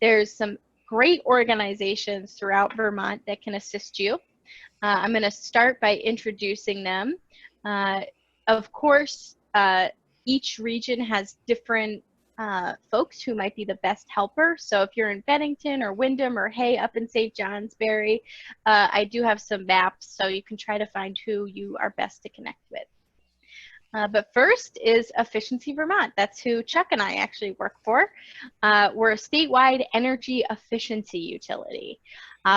There's some great organizations throughout Vermont that can assist you. I'm going to start by introducing them. Of course, each region has different folks who might be the best helper. So if you're in Bennington or Wyndham or Hay up in St. Johnsbury, I do have some maps so you can try to find who you are best to connect with. But first is Efficiency Vermont. That's who Chuck and I actually work for. We're a statewide energy efficiency utility.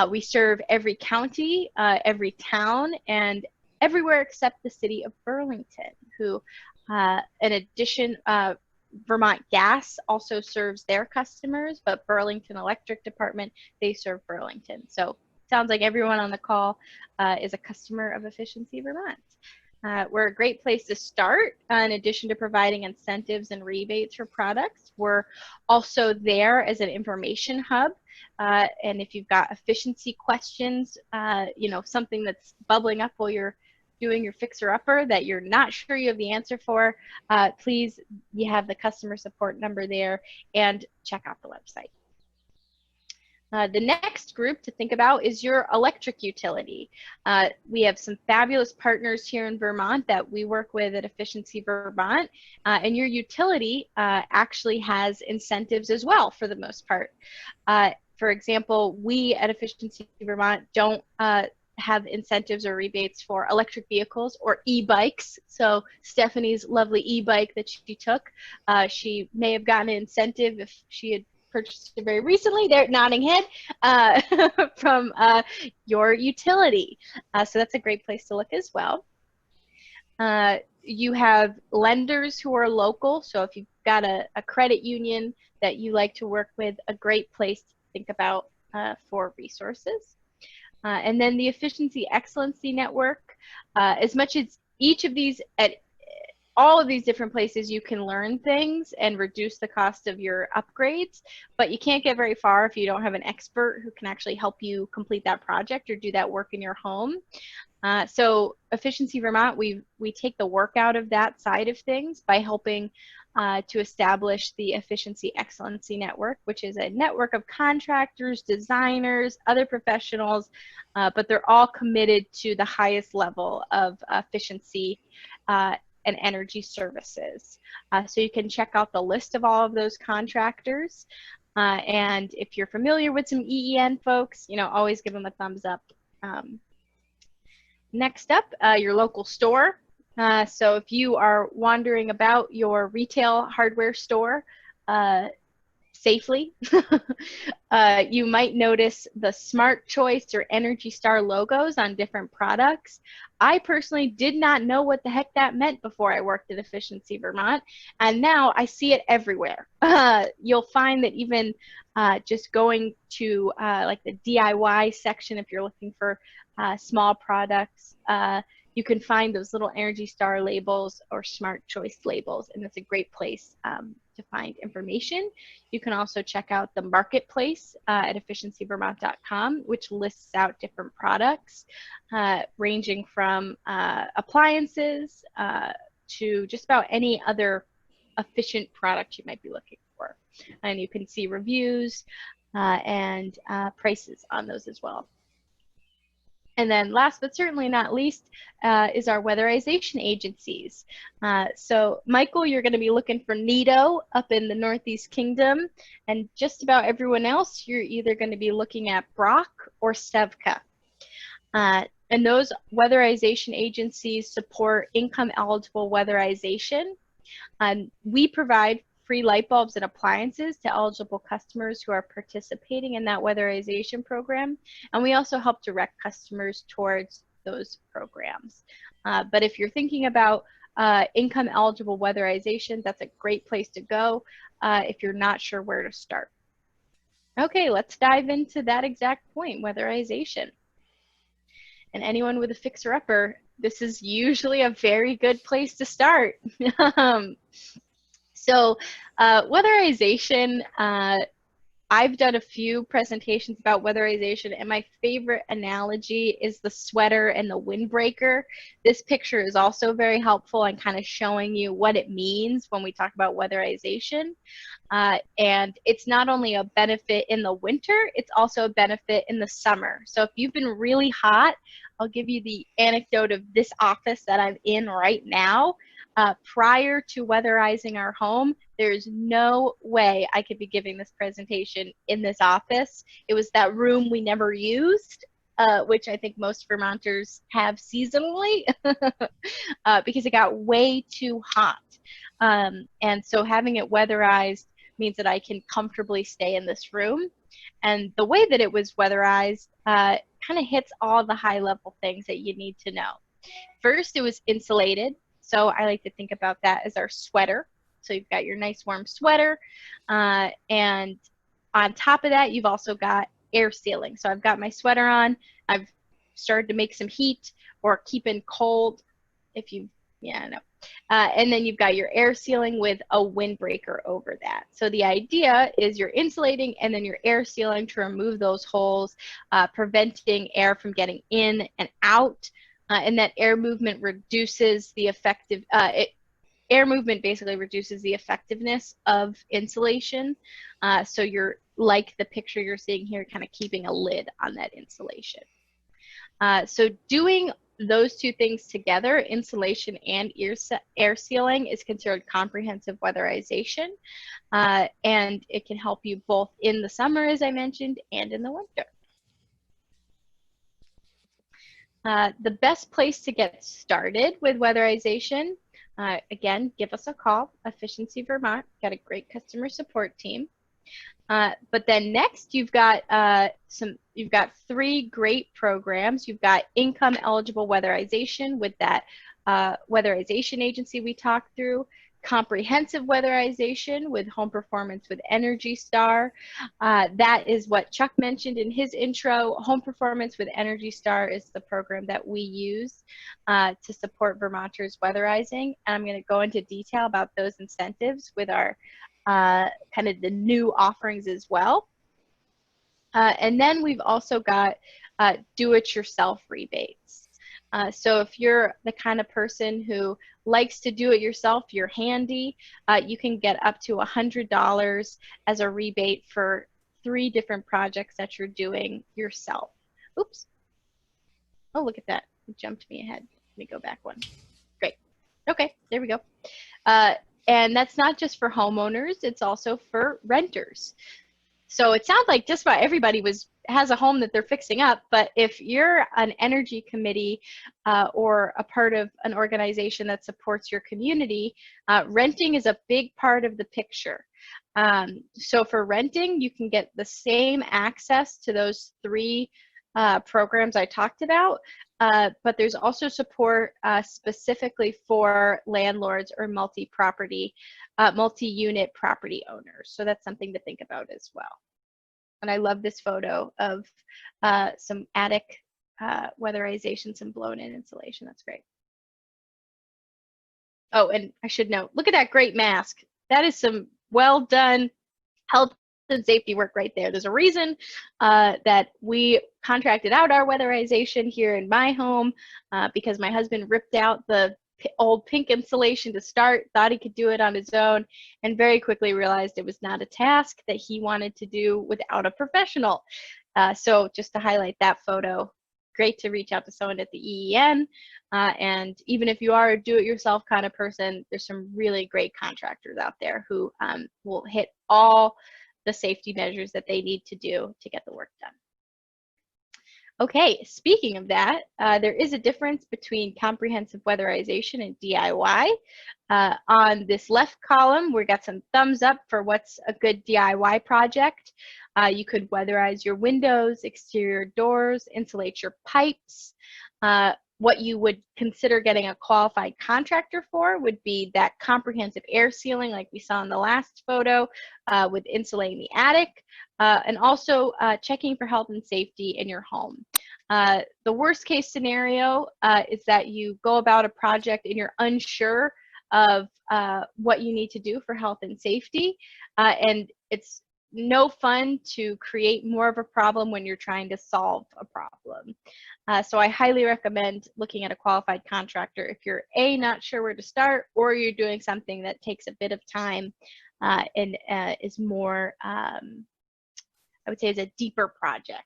We serve every county, every town, and everywhere except the city of Burlington, who, in addition, Vermont Gas also serves their customers, but Burlington Electric Department, they serve Burlington. So sounds like everyone on the call is a customer of Efficiency Vermont. We're a great place to start. In addition to providing incentives and rebates for products, we're also there as an information hub. And if you've got efficiency questions, you know, something that's bubbling up while you're doing your fixer-upper that you're not sure you have the answer for, please, you have the customer support number there, and check out the website. The next group to think about is your electric utility. We have some fabulous partners here in Vermont that we work with at Efficiency Vermont, and your utility actually has incentives as well for the most part. For example, we at Efficiency Vermont don't have incentives or rebates for electric vehicles or e-bikes. So Stephanie's lovely e-bike that she took, she may have gotten an incentive if she had purchased it very recently there at nodding head from your utility. So that's a great place to look as well. You have lenders who are local. So if you've got a credit union that you like to work with, a great place to think about for resources. And then the Efficiency Excellency Network. As much as each of these, at all of these different places, you can learn things and reduce the cost of your upgrades, but you can't get very far if you don't have an expert who can actually help you complete that project or do that work in your home. So Efficiency Vermont, we take the work out of that side of things by helping to establish the Efficiency Excellency Network, which is a network of contractors, designers, other professionals, but they're all committed to the highest level of efficiency and energy services. So you can check out the list of all of those contractors. And if you're familiar with some EEN folks, you know, always give them a thumbs up. Next up, your local store. So if you are wandering about your retail hardware store safely, you might notice the Smart Choice or Energy Star logos on different products. I personally did not know what the heck that meant before I worked at Efficiency Vermont, and now I see it everywhere. You'll find that even just going to like the DIY section, if you're looking for small products, you can find those little Energy Star labels or Smart Choice labels, and it's a great place to find information. You can also check out the marketplace at efficiencyvermont.com, which lists out different products ranging from appliances to just about any other efficient product you might be looking for. And you can see reviews and prices on those as well. And then last but certainly not least is our weatherization agencies. So Michael, you're going to be looking for NITO up in the Northeast Kingdom, and just about everyone else, you're either going to be looking at Brock or Sevka. And those weatherization agencies support income eligible weatherization. We provide free light bulbs and appliances to eligible customers who are participating in that weatherization program. And we also help direct customers towards those programs. But if you're thinking about income eligible weatherization, that's a great place to go if you're not sure where to start. Okay, let's dive into that exact point, weatherization. And anyone with a fixer-upper, this is usually a very good place to start. So weatherization, I I've done a few presentations about weatherization, and my favorite analogy is the sweater and the windbreaker. This picture is also very helpful in kind of showing you what it means when we talk about weatherization. And it's not only a benefit in the winter, it's also a benefit in the summer. So if you've been really hot, I'll give you the anecdote of this office that I'm in right now. Prior to weatherizing our home, there's no way I could be giving this presentation in this office. It was that room we never used, which I think most Vermonters have seasonally, because it got way too hot. And so having it weatherized means that I can comfortably stay in this room. And the way that it was weatherized kind of hits all the high level things that you need to know. First, it was insulated. So I like to think about that as our sweater. So you've got your nice warm sweater. And on top of that, you've also got air sealing. So I've got my sweater on. I've started to make some heat or keep in cold if you, yeah, no. And then you've got your air sealing with a windbreaker over that. So the idea is you're insulating and then you're air sealing to remove those holes, preventing air from getting in and out. And that air movement reduces the air movement basically reduces the effectiveness of insulation. So you're, like the picture you're seeing here, kind of keeping a lid on that insulation. So doing those two things together, insulation and air sealing, is considered comprehensive weatherization. And it can help you both in the summer, as I mentioned, and in the winter. The best place to get started with weatherization, again, give us a call, Efficiency Vermont, got a great customer support team. But then next, you've got three great programs. You've got income eligible weatherization with that weatherization agency we talked through, comprehensive weatherization with Home Performance with Energy Star. That is what Chuck mentioned in his intro. Home Performance with Energy Star is the program that we use to support Vermonters weatherizing. And I'm going to go into detail about those incentives with our kind of the new offerings as well. And then we've also got do-it-yourself rebates. So if you're the kind of person who likes to do it yourself, you're handy, you can get up to $100 as a rebate for 3 different projects that you're doing yourself. Oops. Oh, look at that. It jumped me ahead. Let me go back one. Great. Okay, there we go. And that's not just for homeowners, it's also for renters. So it sounds like just about everybody has a home that they're fixing up, but if you're an energy committee or a part of an organization that supports your community, renting is a big part of the picture. So for renting, you can get the same access to those 3 programs I talked about, but there's also support specifically for landlords or multi-unit property owners. So that's something to think about as well. And I love this photo of some attic weatherization, some blown-in insulation. That's great. Oh, and I should note, look at that great mask. That is some well-done health and safety work right there. There's a reason that we contracted out our weatherization here in my home because my husband ripped out the old pink insulation to start, thought he could do it on his own, and very quickly realized it was not a task that he wanted to do without a professional. So just to highlight that photo, great to reach out to someone at the EEN. And even if you are a do-it-yourself kind of person, there's some really great contractors out there who will hit all the safety measures that they need to do to get the work done. Okay, speaking of that, there is a difference between comprehensive weatherization and DIY. On this left column, we got some thumbs up for what's a good DIY project. You could weatherize your windows, exterior doors, insulate your pipes. What you would consider getting a qualified contractor for would be that comprehensive air sealing like we saw in the last photo with insulating the attic, and also checking for health and safety in your home. The worst case scenario is that you go about a project and you're unsure of what you need to do for health and safety, and it's no fun to create more of a problem when you're trying to solve a problem. So I highly recommend looking at a qualified contractor if you're not sure where to start, or you're doing something that takes a bit of time and is more, I would say, is a deeper project.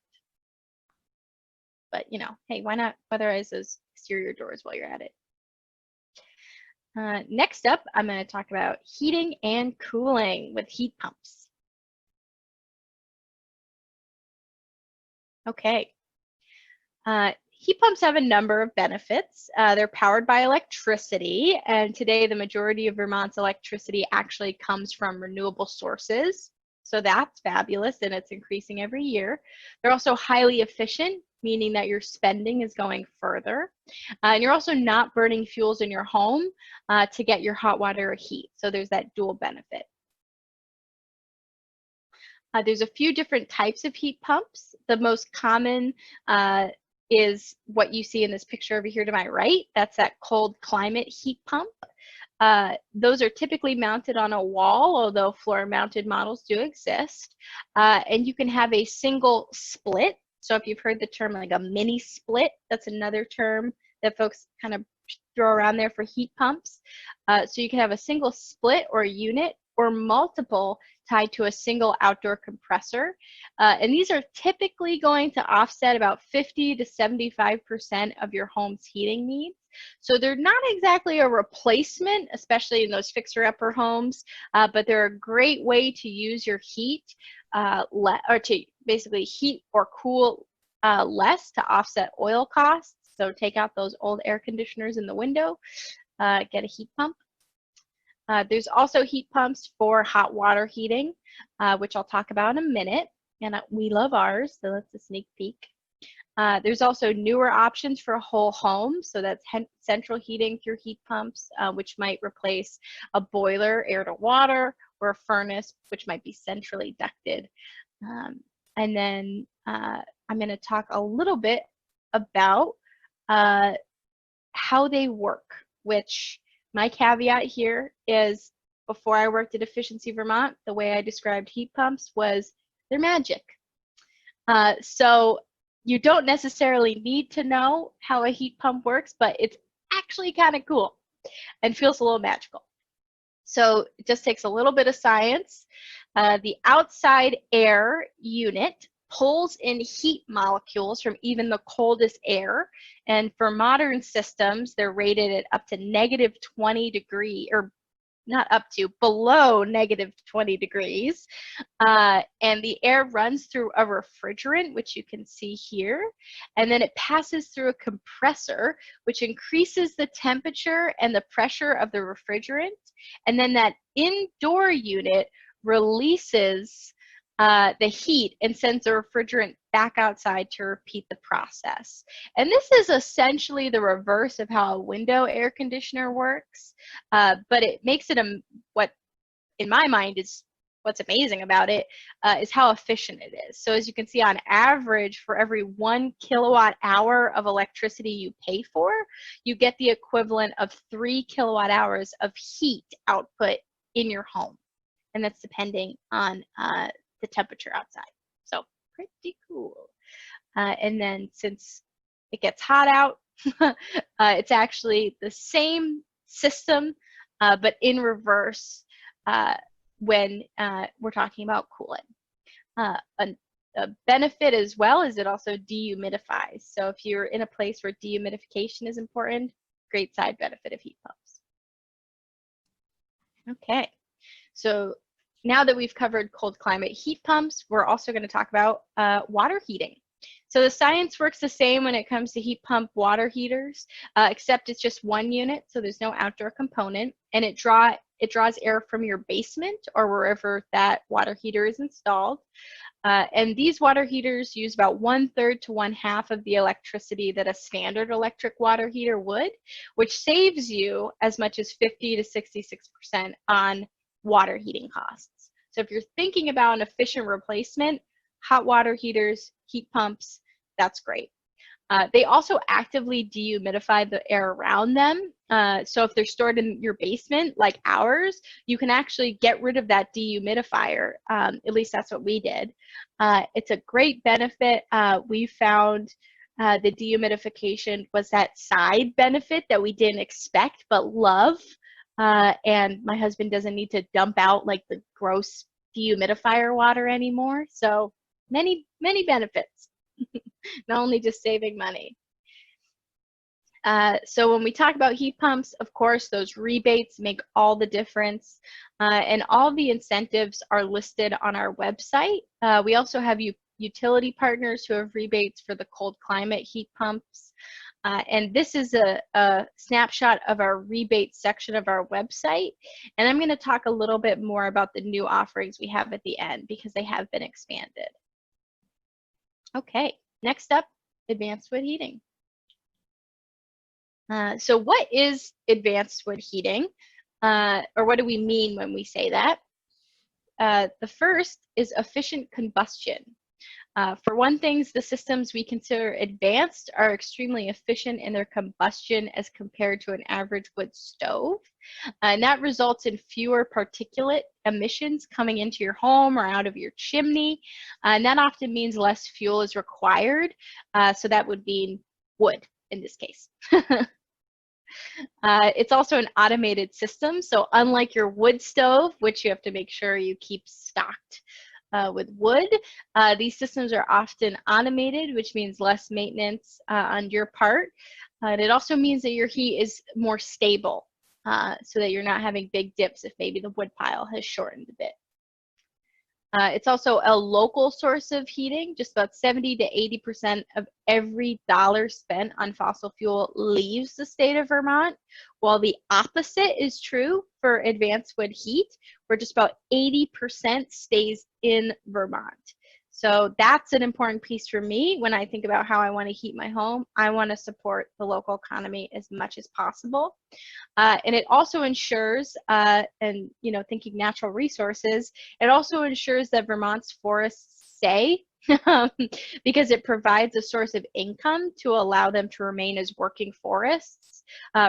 But hey, why not weatherize those exterior doors while you're at it? Next up, I'm going to talk about heating and cooling with heat pumps. Okay. Heat pumps have a number of benefits. They're powered by electricity, and today the majority of Vermont's electricity actually comes from renewable sources. So that's fabulous, and it's increasing every year. They're also highly efficient, meaning that your spending is going further. And you're also not burning fuels in your home to get your hot water or heat. So there's that dual benefit. There's a few different types of heat pumps. The most common is what you see in this picture over here to my right. That's that cold climate heat pump. Those are typically mounted on a wall, although floor-mounted models do exist. And you can have a single split. So if you've heard the term like a mini split, that's another term that folks kind of throw around there for heat pumps. So you can have a single split or unit or multiple tied to a single outdoor compressor. And these are typically going to offset about 50 to 75% of your home's heating needs. So they're not exactly a replacement, especially in those fixer-upper homes, but they're a great way to use your heat or to basically heat or cool less to offset oil costs. So take out those old air conditioners in the window, get a heat pump. There's also heat pumps for hot water heating, which I'll talk about in a minute, and we love ours, so that's a sneak peek. There's also newer options for a whole home, so that's central heating through heat pumps, which might replace a boiler, air to water, or a furnace, which might be centrally ducted. And then I'm going to talk a little bit about how they work, which my caveat here is before I worked at Efficiency Vermont, the way I described heat pumps was they're magic. So you don't necessarily need to know how a heat pump works, but it's actually kind of cool and feels a little magical. So it just takes a little bit of science. The outside air unit pulls in heat molecules from even the coldest air. And for modern systems, they're rated at up to negative 20 degrees, or not up to, below negative 20 degrees. And the air runs through a refrigerant, which you can see here. And then it passes through a compressor, which increases the temperature and the pressure of the refrigerant. And then that indoor unit releases the heat and sends the refrigerant back outside to repeat the process. And this is essentially the reverse of how a window air conditioner works, but it makes it what in my mind is what's amazing about it is how efficient it is. So as you can see, on average, for every 1 kilowatt hour of electricity you pay for, you get the equivalent of 3 kilowatt hours of heat output in your home. And that's depending on the temperature outside. So pretty cool. And then since it gets hot out, it's actually the same system, but in reverse when we're talking about cooling. A benefit as well is it also dehumidifies. So if you're in a place where dehumidification is important, great side benefit of heat pumps. Okay, so now that we've covered cold climate heat pumps, we're also going to talk about water heating. So the science works the same when it comes to heat pump water heaters, except it's just one unit, so there's no outdoor component, and it draws air from your basement or wherever that water heater is installed. And these water heaters use about 1/3 to 1/2 of the electricity that a standard electric water heater would, which saves you as much as 50 to 66% on water heating costs. So if you're thinking about an efficient replacement, hot water heaters, heat pumps, that's great. They also actively dehumidify the air around them, So if they're stored in your basement, like ours, you can actually get rid of that dehumidifier. At least that's what we did. It's a great benefit. We found the dehumidification was that side benefit that we didn't expect but love. And my husband doesn't need to dump out like the gross dehumidifier water anymore. So many, many benefits, not only just saving money. So when we talk about heat pumps, of course, those rebates make all the difference. And all the incentives are listed on our website. We also have utility partners who have rebates for the cold climate heat pumps. And this is a snapshot of our rebate section of our website. And I'm going to talk a little bit more about the new offerings we have at the end because they have been expanded. Okay, next up, advanced wood heating. So what is advanced wood heating? Or what do we mean when we say that? The first is efficient combustion. For one thing, the systems we consider advanced are extremely efficient in their combustion as compared to an average wood stove. And that results in fewer particulate emissions coming into your home or out of your chimney. And that often means less fuel is required. So that would mean wood in this case. It's also an automated system. So unlike your wood stove, which you have to make sure you keep stocked with wood, these systems are often automated, which means less maintenance on your part. And it also means that your heat is more stable so that you're not having big dips if maybe the wood pile has shortened a bit. It's also a local source of heating. Just about 70 to 80% of every dollar spent on fossil fuel leaves the state of Vermont, while the opposite is true for advanced wood heat, where just about 80% stays in Vermont. So that's an important piece for me when I think about how I want to heat my home. I want to support the local economy as much as possible. And it also ensures, and thinking natural resources, it also ensures that Vermont's forests stay because it provides a source of income to allow them to remain as working forests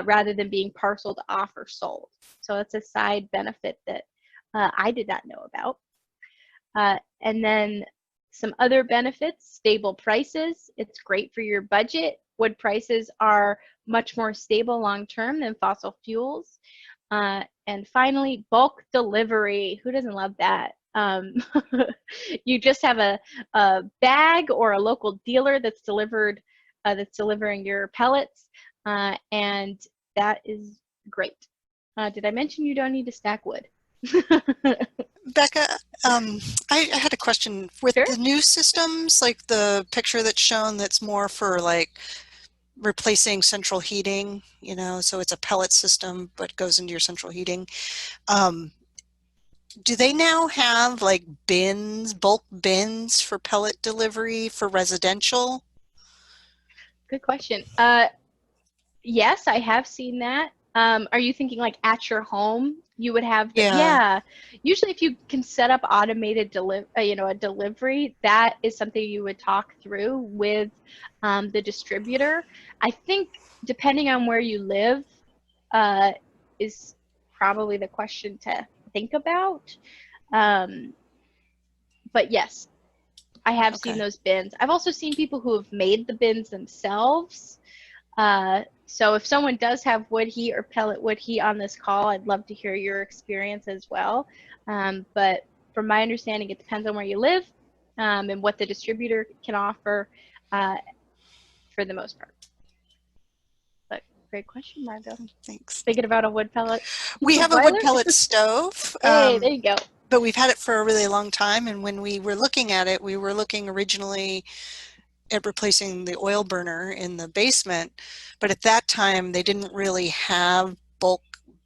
rather than being parceled off or sold. So it's a side benefit that I did not know about. And then some other benefits: stable prices. It's great for your budget. Wood prices are much more stable long-term than fossil fuels. And finally, bulk delivery. Who doesn't love that? You just have a bag or a local dealer that's delivering your pellets, and that is great. Did I mention you don't need to stack wood? Becca, I had a question. With Sure. the new systems, like the picture that's shown that's more for like replacing central heating, so it's a pellet system but goes into your central heating. Do they now have like bins, bulk bins for pellet delivery for residential? Good question. Yes, I have seen that. Are you thinking like at your home you would have the, Yeah. yeah, usually if you can set up automated a delivery, that is something you would talk through with the distributor. I think depending on where you live uh, is probably the question to think about. Um, but yes, I have seen Okay. those bins. I've also seen people who have made the bins themselves. So if someone does have wood heat or pellet wood heat on this call, I'd love to hear your experience as well. But from my understanding, it depends on where you live and what the distributor can offer for the most part. But great question, Margot. Thanks. Thinking about a wood pellet We have a wood boiler? pellet stove. Hey, there you go. But we've had it for a really long time, and when we were looking at it, we were looking originally at replacing the oil burner in the basement, but at that time they didn't really have bulk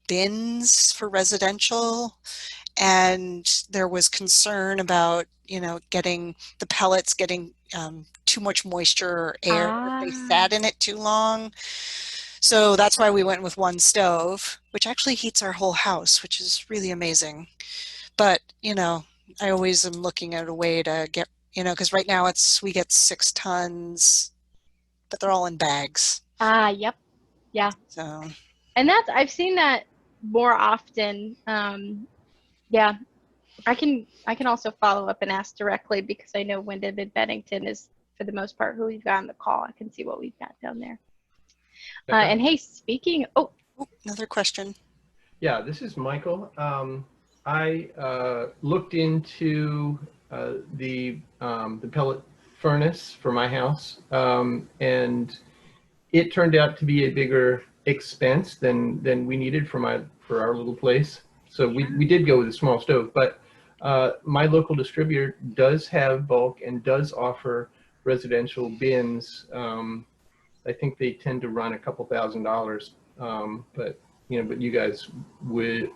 bins for residential, and there was concern about getting the pellets getting too much moisture or air if they Ah, sat in it too long. So that's why we went with one stove, which actually heats our whole house, which is really amazing. But, I always am looking at a way to get, because right now we get 6 tons, but they're all in bags. yep. Yeah. So. And I've seen that more often. Yeah, I can also follow up and ask directly because I know Wyndham and Bennington is for the most part who we've got on the call. I can see what we've got down there. And hey, speaking, oh, Another question. Yeah, this is Michael. I looked into the pellet furnace for my house, and it turned out to be a bigger expense than we needed for our little place. So we did go with a small stove, but my local distributor does have bulk and does offer residential bins. I think they tend to run a couple $1,000s, but but you guys would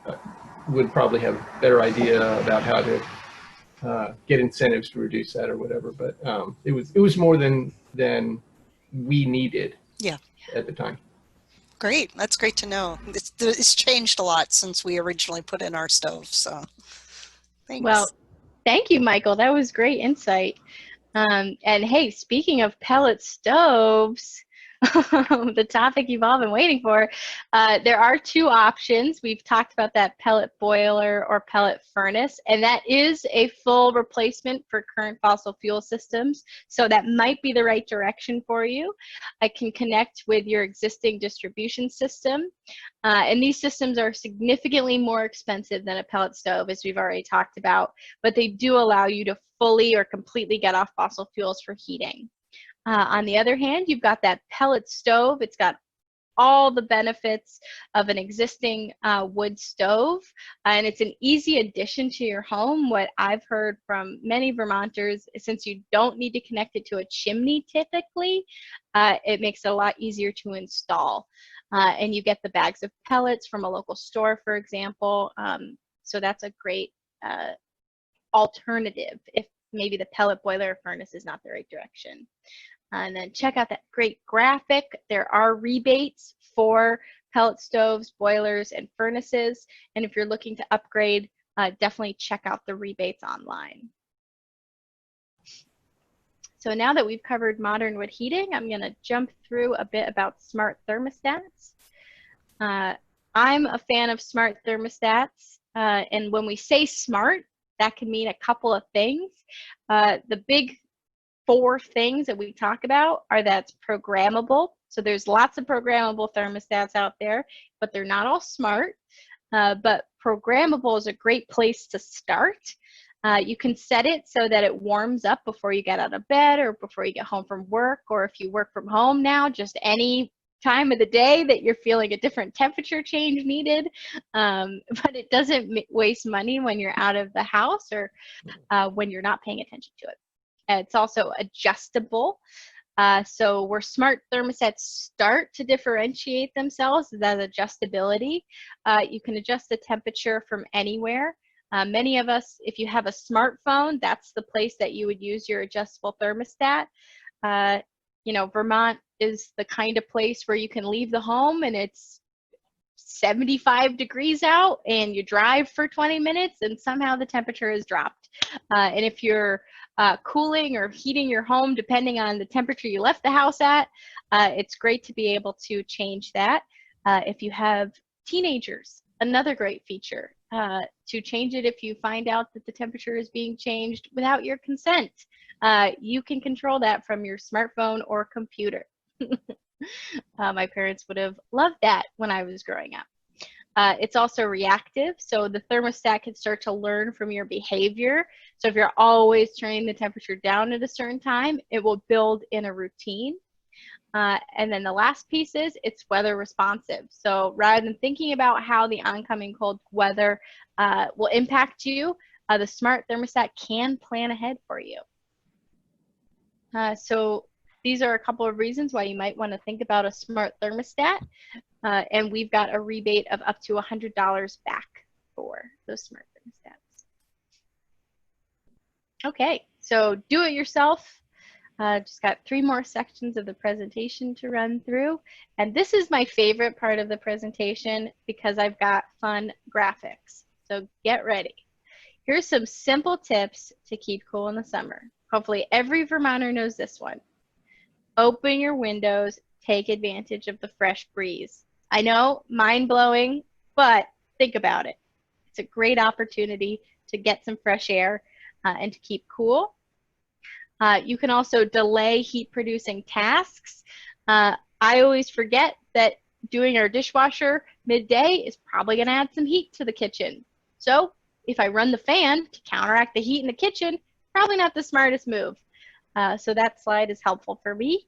probably have a better idea about how to get incentives to reduce that or whatever. But it was more than we needed. Yeah. At the time. Great. That's great to know. It's changed a lot since we originally put in our stove. So thanks. Well, thank you, Michael. That was great insight. And hey, speaking of pellet stoves, the topic you've all been waiting for, there are two options. We've talked about that pellet boiler or pellet furnace, and that is a full replacement for current fossil fuel systems. So that might be the right direction for you. I can connect with your existing distribution system. And these systems are significantly more expensive than a pellet stove, as we've already talked about, but they do allow you to fully or completely get off fossil fuels for heating. On the other hand, you've got that pellet stove. It's got all the benefits of an existing wood stove, and it's an easy addition to your home. What I've heard from many Vermonters, since you don't need to connect it to a chimney typically, it makes it a lot easier to install. And you get the bags of pellets from a local store, for example. So that's a great alternative if maybe the pellet boiler or furnace is not the right direction. And then check out that great graphic. There are rebates for pellet stoves, boilers, and furnaces. And if you're looking to upgrade, definitely check out the rebates online. So now that we've covered modern wood heating, I'm going to jump through a bit about smart thermostats. I'm a fan of smart thermostats. And when we say smart, that can mean a couple of things. The big 4 things that we talk about are that's programmable. So there's lots of programmable thermostats out there, but they're not all smart. But programmable is a great place to start. You can set it so that it warms up before you get out of bed or before you get home from work, or if you work from home now, just any time of the day that you're feeling a different temperature change needed. But it doesn't waste money when you're out of the house or when you're not paying attention to it. It's also adjustable. So where smart thermostats start to differentiate themselves is that adjustability. You can adjust the temperature from anywhere. Many of us, if you have a smartphone, that's the place that you would use your adjustable thermostat. Vermont is the kind of place where you can leave the home and it's 75 degrees out and you drive for 20 minutes and somehow the temperature has dropped. And if you're cooling or heating your home, depending on the temperature you left the house at, it's great to be able to change that. If you have teenagers, another great feature to change it if you find out that the temperature is being changed without your consent. You can control that from your smartphone or computer. My parents would have loved that when I was growing up. It's also reactive, so the thermostat can start to learn from your behavior. So if you're always turning the temperature down at a certain time, it will build in a routine. And then the last piece is it's weather responsive. So rather than thinking about how the oncoming cold weather will impact you, the smart thermostat can plan ahead for you. So these are a couple of reasons why you might want to think about a smart thermostat. And we've got a rebate of up to $100 back for those smart thermostats. Okay, so do it yourself. Just got 3 more sections of the presentation to run through. And this is my favorite part of the presentation because I've got fun graphics. So get ready. Here's some simple tips to keep cool in the summer. Hopefully every Vermonter knows this one. Open your windows, take advantage of the fresh breeze. I know, mind-blowing, but think about it. It's a great opportunity to get some fresh air and to keep cool. You can also delay heat-producing tasks. I always forget that doing our dishwasher midday is probably going to add some heat to the kitchen. So if I run the fan to counteract the heat in the kitchen, probably not the smartest move. So that slide is helpful for me.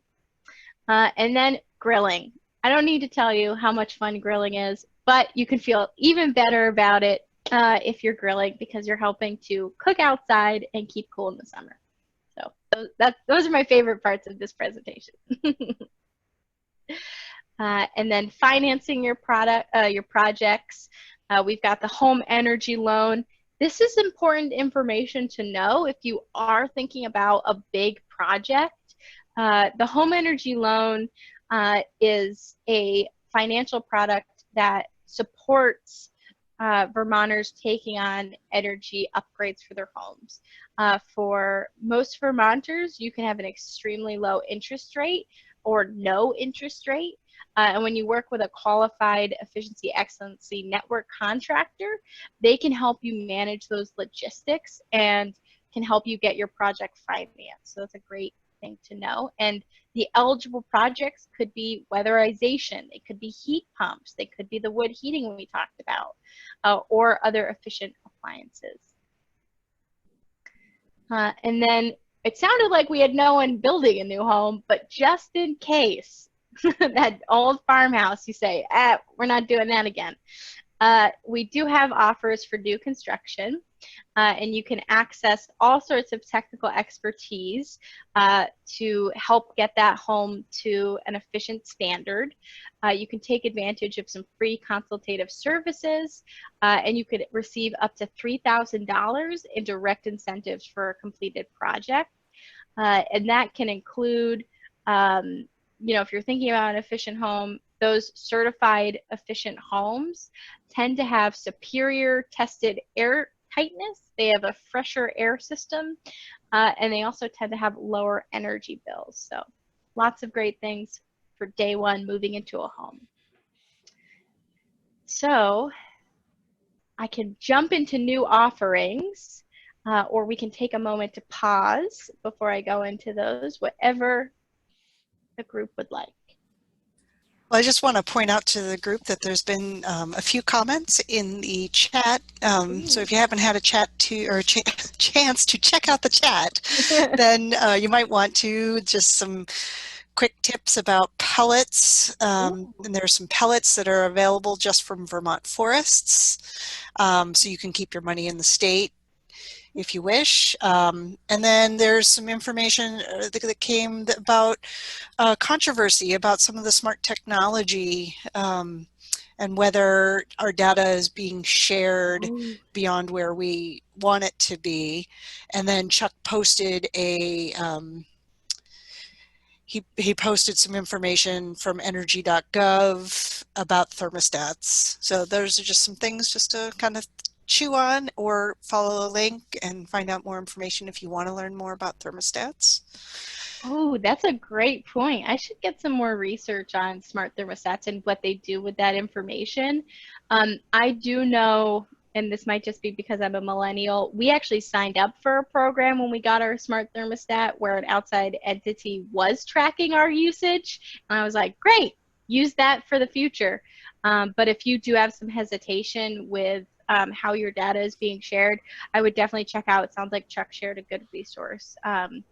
And then grilling. I don't need to tell you how much fun grilling is, but you can feel even better about it if you're grilling because you're helping to cook outside and keep cool in the summer. So those are my favorite parts of this presentation. And then financing your projects. We've got the home energy loan. This is important information to know if you are thinking about a big project. The home energy loan is a financial product that supports Vermonters taking on energy upgrades for their homes. For most Vermonters, you can have an extremely low interest rate or no interest rate. And when you work with a qualified efficiency excellency network contractor, they can help you manage those logistics and can help you get your project financed. So that's a great thing to know. And the eligible projects could be weatherization, they could be heat pumps, they could be the wood heating we talked about, or other efficient appliances. And then it sounded like we had no one building a new home, but just in case, that old farmhouse, you say, we're not doing that again. We do have offers for new construction, and you can access all sorts of technical expertise to help get that home to an efficient standard. You can take advantage of some free consultative services, and you could receive up to $3,000 in direct incentives for a completed project. And that can include you know, if you're thinking about an efficient home, those certified efficient homes tend to have superior tested air tightness. They have a fresher air system, and they also tend to have lower energy bills. So lots of great things for day one moving into a home. So I can jump into new offerings, or we can take a moment to pause before I go into those, whatever the group would like. Well, I just want to point out to the group that there's been a few comments in the chat. So if you haven't had a chance to check out the chat, then you might want to. Just some quick tips about pellets. And there's some pellets that are available just from Vermont forests. So you can keep your money in the state if you wish. And then there's some information that came about controversy about some of the smart technology and whether our data is being shared beyond where we want it to be. And then Chuck posted a he posted some information from energy.gov about thermostats. So those are just some things just to kind of chew on, or follow a link and find out more information if you want to learn more about thermostats. Oh, that's a great point. I should get some more research on smart thermostats and what they do with that information. I do know, and this might just be because I'm a millennial, we actually signed up for a program when we got our smart thermostat where an outside entity was tracking our usage. And I was like, great, use that for the future. But if you do have some hesitation with how your data is being shared, I would definitely check out. It sounds like Chuck shared a good resource. And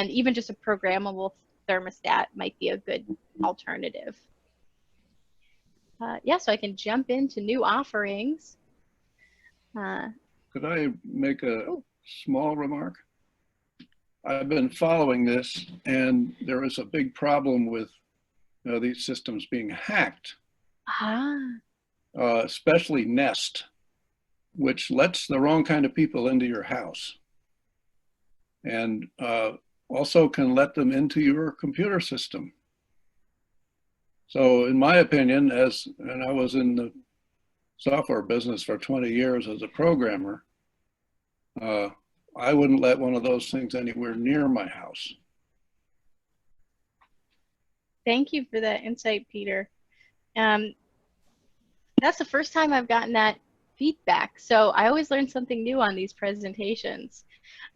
even just a programmable thermostat might be a good alternative. Yeah, so I can jump into new offerings. Could I make a small remark? I've been following this, and there is a big problem with these systems being hacked, especially Nest, which lets the wrong kind of people into your house, and also can let them into your computer system. So in my opinion, and I was in the software business for 20 years as a programmer, I wouldn't let one of those things anywhere near my house. Thank you for that insight, Peter. That's the first time I've gotten that feedback. So I always learn something new on these presentations.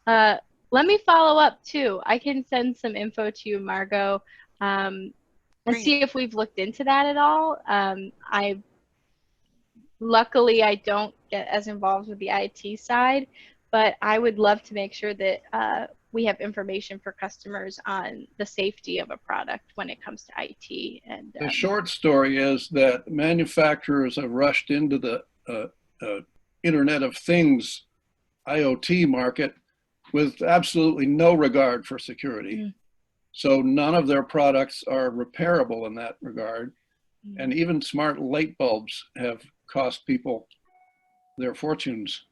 Let me follow up too. I can send some info to you, Margot, and see if we've looked into that at all. Luckily, I don't get as involved with the IT side, but I would love to make sure that we have information for customers on the safety of a product when it comes to IT. And the short story is that manufacturers have rushed into the Internet of Things IoT market with absolutely no regard for security. Mm. So none of their products are repairable in that regard. Mm. And even smart light bulbs have cost people their fortunes.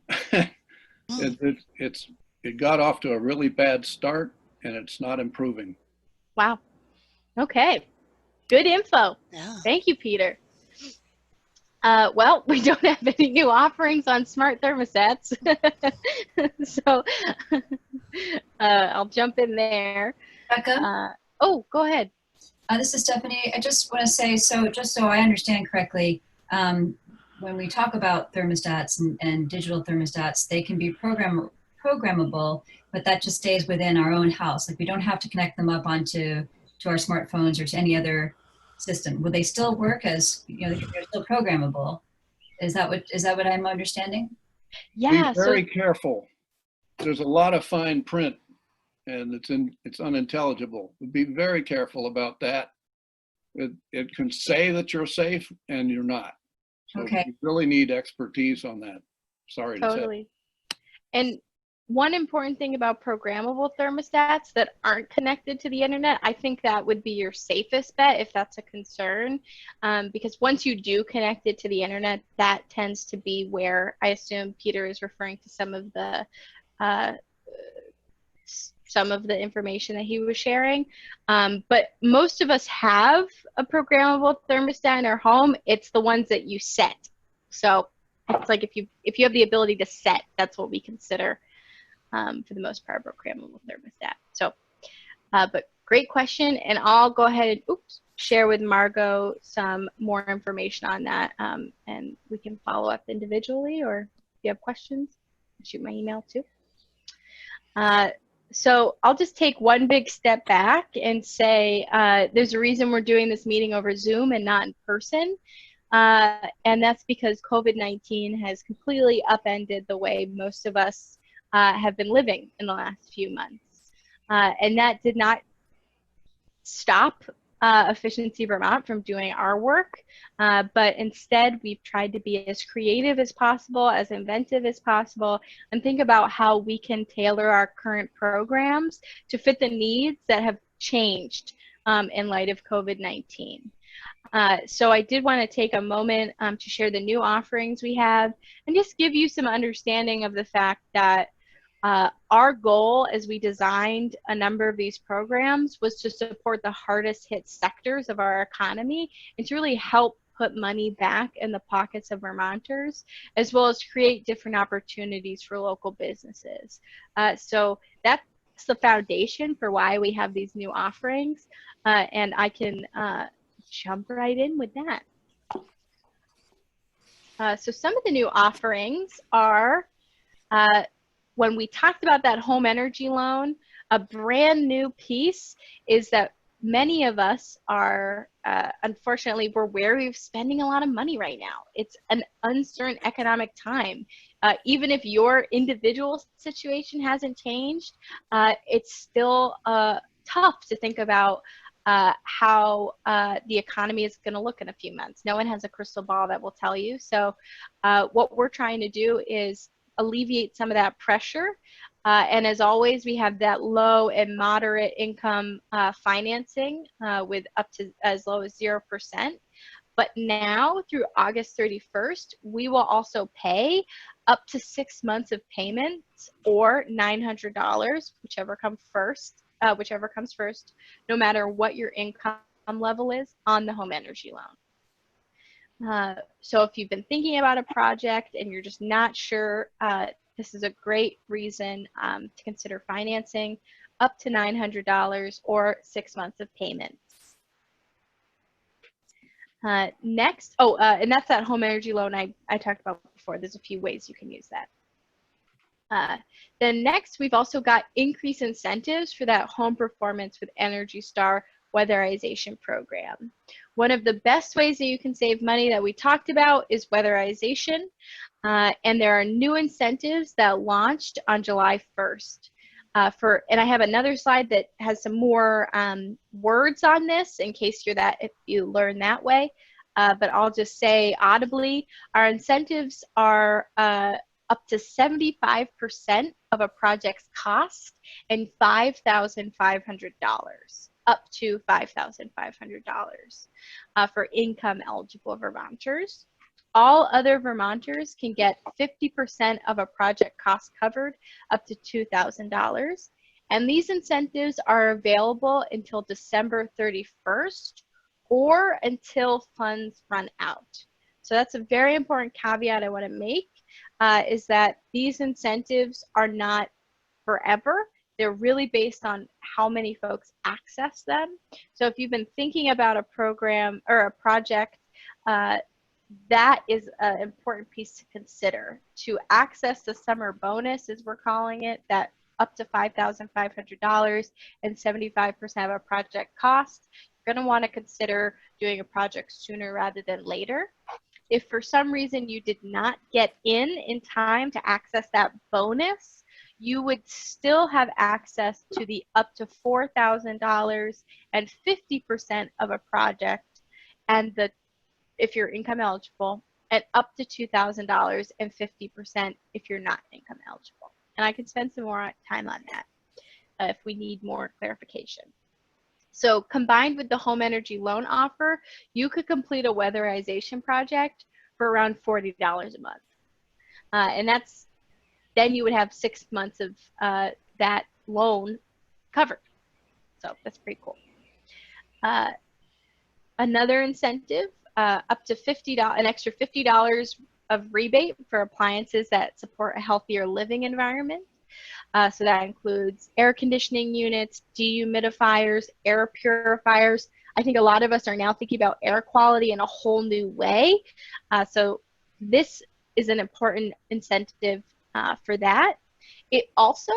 It got off to a really bad start, and it's not improving. Wow. Okay. Good info. Yeah. Thank you, Peter. Well, we don't have any new offerings on smart thermostats, so I'll jump in there. Becca? Oh, go ahead. This is Stephanie. I just want to say, so just so I understand correctly, when we talk about thermostats and digital thermostats, they can be programmable, but that just stays within our own house. Like we don't have to connect them up onto our smartphones or to any other system. Will they still work as, you know, they're still programmable? Is that what I'm understanding? Yeah. Be very careful. There's a lot of fine print, and it's unintelligible. Be very careful about that. It can say that you're safe, and you're not. So okay. You really need expertise on that. Sorry to say. Totally. And one important thing about programmable thermostats that aren't connected to the internet, I think that would be your safest bet if that's a concern, because once you do connect it to the internet, that tends to be where I assume Peter is referring to some of the information that he was sharing. But most of us have a programmable thermostat in our home. It's the ones that you set. So it's like if you have the ability to set, that's what we consider for the most part programmable thermostat. So, but great question, and I'll go ahead and share with Margot some more information on that, and we can follow up individually, or if you have questions, shoot my email too. So I'll just take one big step back and say there's a reason we're doing this meeting over Zoom and not in person. And that's because COVID-19 has completely upended the way most of us have been living in the last few months. And that did not stop Efficiency Vermont from doing our work, but instead we've tried to be as creative as possible, as inventive as possible, and think about how we can tailor our current programs to fit the needs that have changed in light of COVID-19. So I did want to take a moment to share the new offerings we have and just give you some understanding of the fact that our goal as we designed a number of these programs was to support the hardest hit sectors of our economy and to really help put money back in the pockets of Vermonters, as well as create different opportunities for local businesses. So that's the foundation for why we have these new offerings, and I can jump right in with that. So some of the new offerings are, when we talked about that home energy loan, a brand new piece is that many of us are, unfortunately, we're wary of spending a lot of money right now. It's an uncertain economic time. Even if your individual situation hasn't changed, it's still tough to think about how the economy is going to look in a few months. No one has a crystal ball that will tell you. So what we're trying to do is alleviate some of that pressure. And as always, we have that low and moderate income financing with up to as low as 0%. But now through August 31st, we will also pay up to 6 months of payments or $900, whichever comes first, no matter what your income level is on the home energy loan. So if you've been thinking about a project and you're just not sure, this is a great reason to consider financing up to $900 or 6 months of payments. Next, and that's that home energy loan I talked about before. There's a few ways you can use that. Then next, we've also got increased incentives for that home performance with Energy Star weatherization program. One of the best ways that you can save money that we talked about is weatherization. And there are new incentives that launched on July 1st. And I have another slide that has some more words on this in case if you learn that way. But I'll just say audibly, our incentives are up to 75% of a project's cost and $5,500, up to $5,500 for income eligible Vermonters. All other Vermonters can get 50% of a project cost covered, up to $2,000. And these incentives are available until December 31st or until funds run out. So that's a very important caveat I want to make, is that these incentives are not forever. They're really based on how many folks access them. So if you've been thinking about a program or a project, that is an important piece to consider. To access the summer bonus, as we're calling it, that up to $5,500 and 75% of a project cost, you're going to want to consider doing a project sooner rather than later. If for some reason you did not get in time to access that bonus, you would still have access to the up to $4,000 and 50% of a project, and if you're income eligible, and up to $2,000 and 50% if you're not income eligible. And I can spend some more time on that if we need more clarification. So combined with the home energy loan offer, you could complete a weatherization project for around $40 a month. And then you would have 6 months of that loan covered. So that's pretty cool. Another incentive, up to an extra $50 of rebate for appliances that support a healthier living environment. So that includes air conditioning units, dehumidifiers, air purifiers. I think a lot of us are now thinking about air quality in a whole new way. So this is an important incentive for that. It also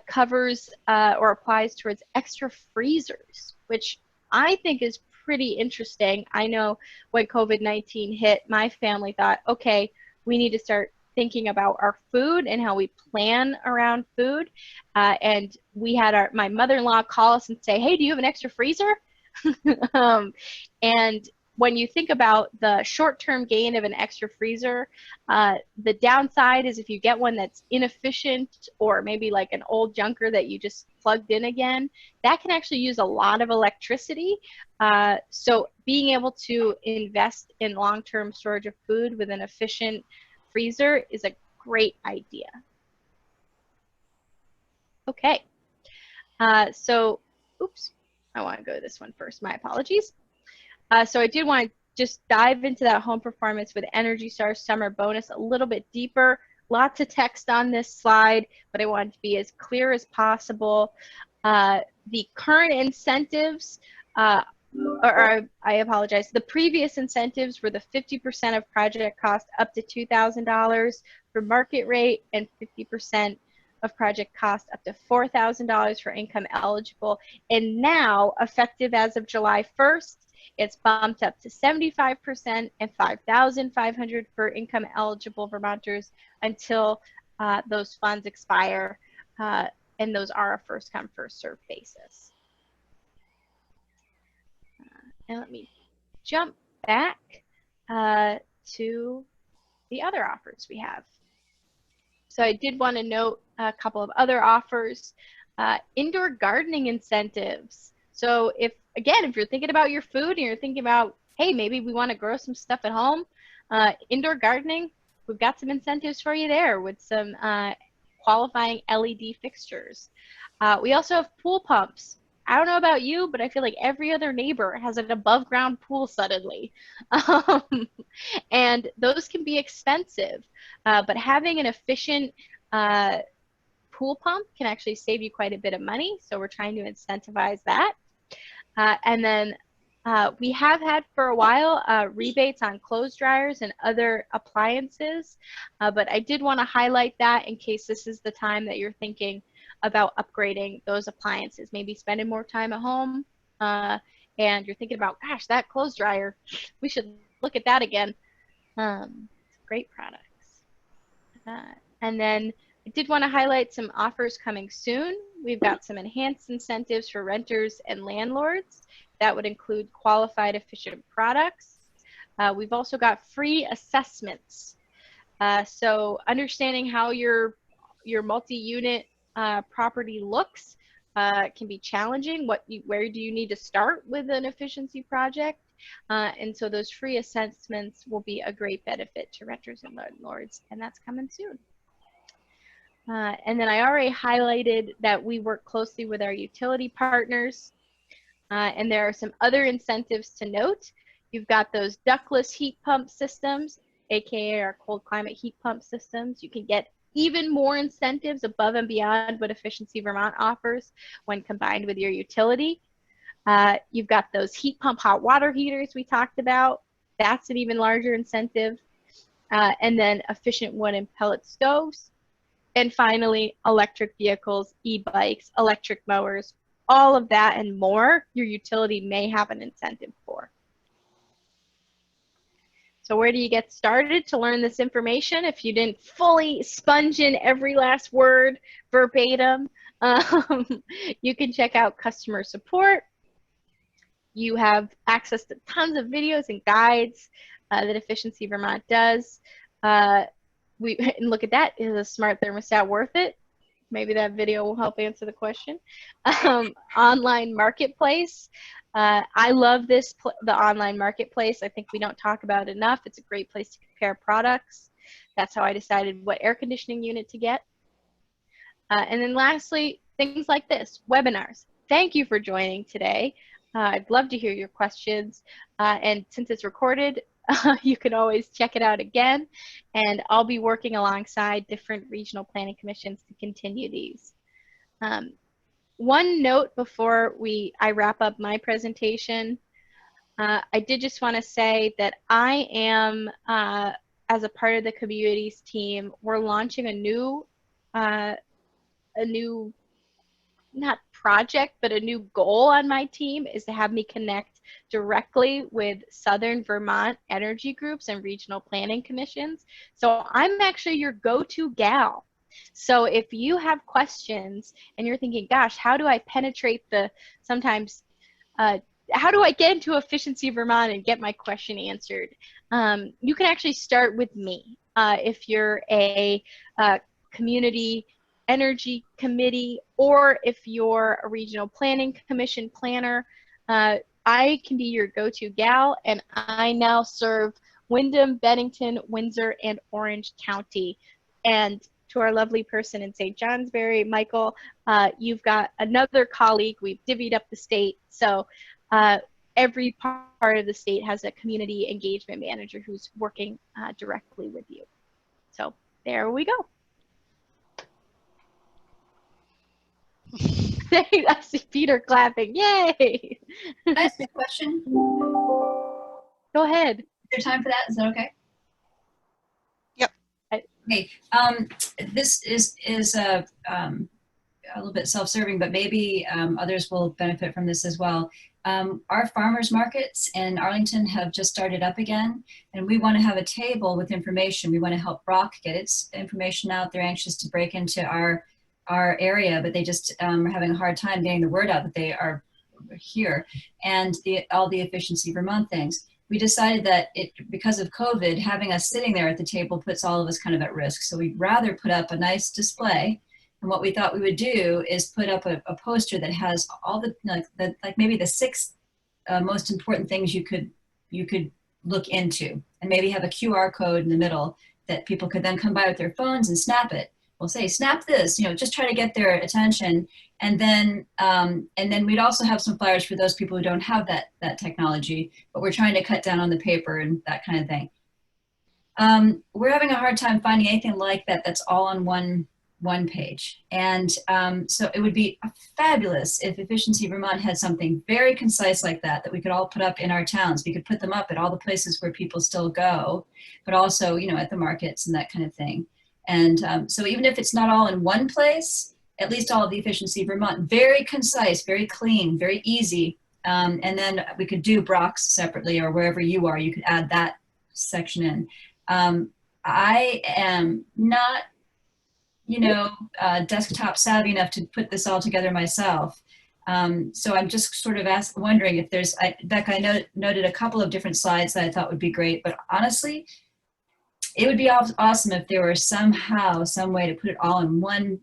covers or applies towards extra freezers, which I think is pretty interesting. I know when COVID-19 hit, my family thought, okay, we need to start thinking about our food and how we plan around food. And we had my mother-in-law call us and say, hey, do you have an extra freezer? And when you think about the short-term gain of an extra freezer, the downside is if you get one that's inefficient or maybe like an old junker that you just plugged in again, that can actually use a lot of electricity. So being able to invest in long-term storage of food with an efficient freezer is a great idea. Okay, so, oops, I want to go to this one first. My apologies. So I did want to just dive into that home performance with Energy Star summer bonus a little bit deeper. Lots of text on this slide, but I wanted to be as clear as possible. The current incentives, or I apologize, the previous incentives were the 50% of project cost up to $2,000 for market rate and 50% of project cost up to $4,000 for income eligible. And now, effective as of July 1st, it's bumped up to 75% and $5,500 for income eligible Vermonters until those funds expire, and those are a first come, first served basis. And let me jump back to the other offers we have. So I did want to note a couple of other offers. Indoor gardening incentives. So if you're thinking about your food and you're thinking about, hey, maybe we want to grow some stuff at home, indoor gardening, we've got some incentives for you there with some qualifying LED fixtures. We also have pool pumps. I don't know about you, but I feel like every other neighbor has an above ground pool suddenly. And those can be expensive, but having an efficient pool pump can actually save you quite a bit of money. So we're trying to incentivize that. And then We have had for a while rebates on clothes dryers and other appliances, but I did want to highlight that in case this is the time that you're thinking about upgrading those appliances, maybe spending more time at home, and you're thinking about, gosh, that clothes dryer, we should look at that again. Great products. And then I did want to highlight some offers coming soon. We've got some enhanced incentives for renters and landlords. That would include qualified efficient products. We've also got free assessments. So understanding how your multi-unit property looks can be challenging. Where do you need to start with an efficiency project? And so those free assessments will be a great benefit to renters and landlords, and that's coming soon. And then I already highlighted that we work closely with our utility partners. And there are some other incentives to note. You've got those ductless heat pump systems, aka our cold climate heat pump systems. You can get even more incentives above and beyond what Efficiency Vermont offers when combined with your utility. You've got those heat pump hot water heaters we talked about. That's an even larger incentive. And then efficient wood and pellet stoves. And finally, electric vehicles, e-bikes, electric mowers, all of that and more, your utility may have an incentive for. So where do you get started to learn this information if you didn't fully sponge in every last word verbatim? You can check out customer support. You have access to tons of videos and guides that Efficiency Vermont does. And look at that, is a smart thermostat worth it? Maybe that video will help answer the question. Online marketplace. I love the online marketplace. I think we don't talk about it enough. It's a great place to compare products. That's how I decided what air conditioning unit to get. And then lastly, things like this, webinars. Thank you for joining today. I'd love to hear your questions. And since it's recorded, you can always check it out again. And I'll be working alongside different regional planning commissions to continue these. One note before I wrap up my presentation, I did just want to say that I am, as a part of the communities team, we're launching a new not project, but a new goal on my team is to have me connect directly with Southern Vermont energy groups and regional planning commissions. So I'm actually your go-to gal. So if you have questions and you're thinking, gosh, how do I penetrate sometimes, how do I get into Efficiency Vermont and get my question answered? You can actually start with me. If you're a community energy committee, or if you're a regional planning commission planner, I can be your go-to gal, and I now serve Windham, Bennington, Windsor, and Orange County. And to our lovely person in St. Johnsbury, Michael, you've got another colleague. We've divvied up the state, so every part of the state has a community engagement manager who's working directly with you. So there we go. I see Peter clapping. Yay! Can I ask a question? Go ahead. Is there time for that? Is that okay? Yep. Okay. This is a little bit self-serving, but maybe others will benefit from this as well. Our farmers markets in Arlington have just started up again, and we want to have a table with information. We want to help Brock get its information out. They're anxious to break into our area, but they just are having a hard time getting the word out that they are here, and all the Efficiency Vermont things. We decided that because of COVID, having us sitting there at the table puts all of us kind of at risk. So we'd rather put up a nice display. And what we thought we would do is put up a poster that has all like maybe the 6 most important things you could look into, and maybe have a QR code in the middle that people could then come by with their phones and snap it. We'll say, snap this, just try to get their attention. And then we'd also have some flyers for those people who don't have that technology, but we're trying to cut down on the paper and that kind of thing. We're having a hard time finding anything like that that's all on one one page. And so it would be fabulous if Efficiency Vermont had something very concise like that we could all put up in our towns. We could put them up at all the places where people still go, but also, you know, at the markets and that kind of thing. And so even if it's not all in one place, at least all of the Efficiency Vermont, very concise, very clean, very easy. And then we could do Brock's separately, or wherever you are, you could add that section in. I am not, you know, desktop savvy enough to put this all together myself. So I'm just sort of wondering if there's, Becca, I noted a couple of different slides that I thought would be great, but honestly, it would be awesome if there were somehow, some way to put it all in one,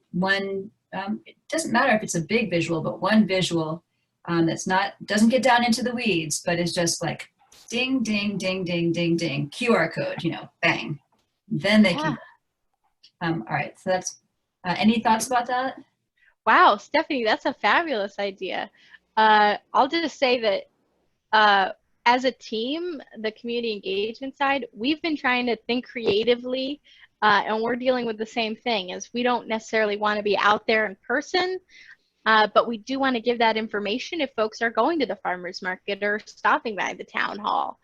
it doesn't matter if it's a big visual, but one visual that's doesn't get down into the weeds, but is just like ding, ding, ding, ding, ding, ding, QR code, you know, bang. Then they can, all right, so that's, any thoughts about that? Wow, Stephanie, that's a fabulous idea. I'll just say that as a team, the community engagement side, we've been trying to think creatively, and we're dealing with the same thing, as we don't necessarily want to be out there in person, but we do want to give that information if folks are going to the farmers market or stopping by the town hall.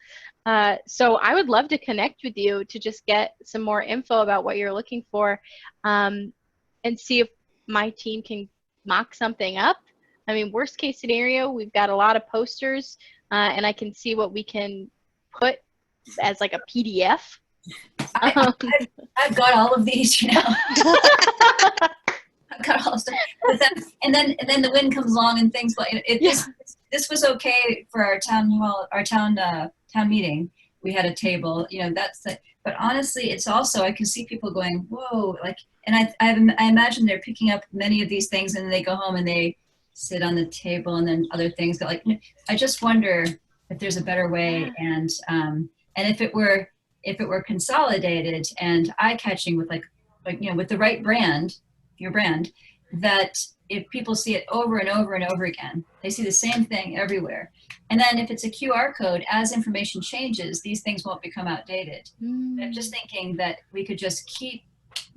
So I would love to connect with you to just get some more info about what you're looking for, and see if my team can mock something up. I mean, worst case scenario, we've got a lot of posters, and I can see what we can put as like a PDF. I've got all of these, you know. I've got all of stuff. And then the wind comes along and things like this was okay for our town hall, our town meeting. We had a table, you know. But honestly, it's also, I can see people going, whoa, like, and I imagine they're picking up many of these things and they go home and they sit on the table and then other things. But like, I just wonder if there's a better way, and if it were consolidated and eye-catching with like you know, with the right brand, your brand, that if people see it over and over and over again, they see the same thing everywhere. And then if it's a QR code, as information changes, these things won't become outdated. I'm just thinking that we could just keep,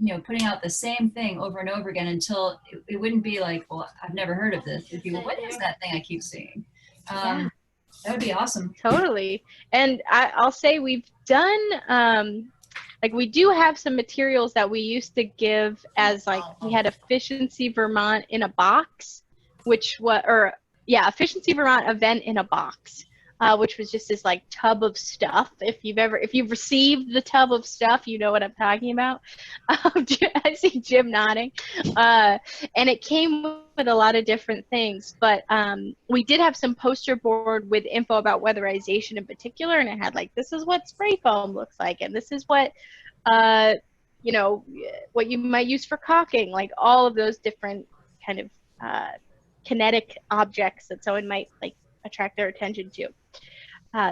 you know, putting out the same thing over and over again until it wouldn't be like, well, I've never heard of this. It'd be, well, what is that thing I keep seeing? That would be awesome. Totally. And I'll say we've done, like, we do have some materials that we used to give as, like, we had Efficiency Vermont in a box, Efficiency Vermont event in a box, which was just this like tub of stuff. If you've received the tub of stuff, you know what I'm talking about. I see Jim nodding. And it came with a lot of different things, but we did have some poster board with info about weatherization in particular, and it had like, this is what spray foam looks like, and this is what you know, what you might use for caulking, like all of those different kind of kinetic objects that someone might like attract their attention to.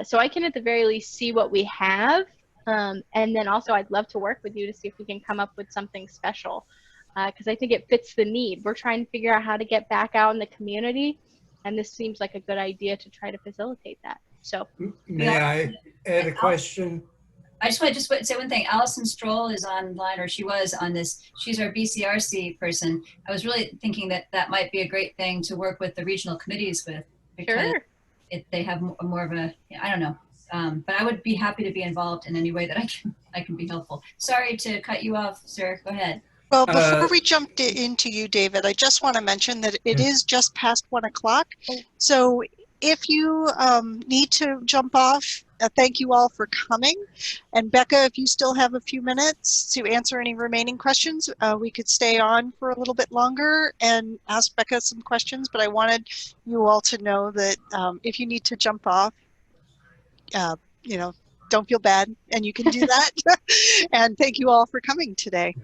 So I can at the very least see what we have, and then also I'd love to work with you to see if we can come up with something special, because I think it fits the need. We're trying to figure out how to get back out in the community, and this seems like a good idea to try to facilitate that. So may I add a question? I just want to say one thing. Allison Stroll is online, or she was on this. She's our BCRC person. I was really thinking that might be a great thing to work with the regional committees with, because they have more of a, I don't know. But I would be happy to be involved in any way that I can be helpful. Sorry to cut you off, sir. Go ahead. Well, before we jump into you, David, I just want to mention that it is just past 1 o'clock. So if you need to jump off, thank you all for coming. And Becca, if you still have a few minutes to answer any remaining questions, we could stay on for a little bit longer and ask Becca some questions. But I wanted you all to know that if you need to jump off, you know, don't feel bad, and you can do that. And thank you all for coming today.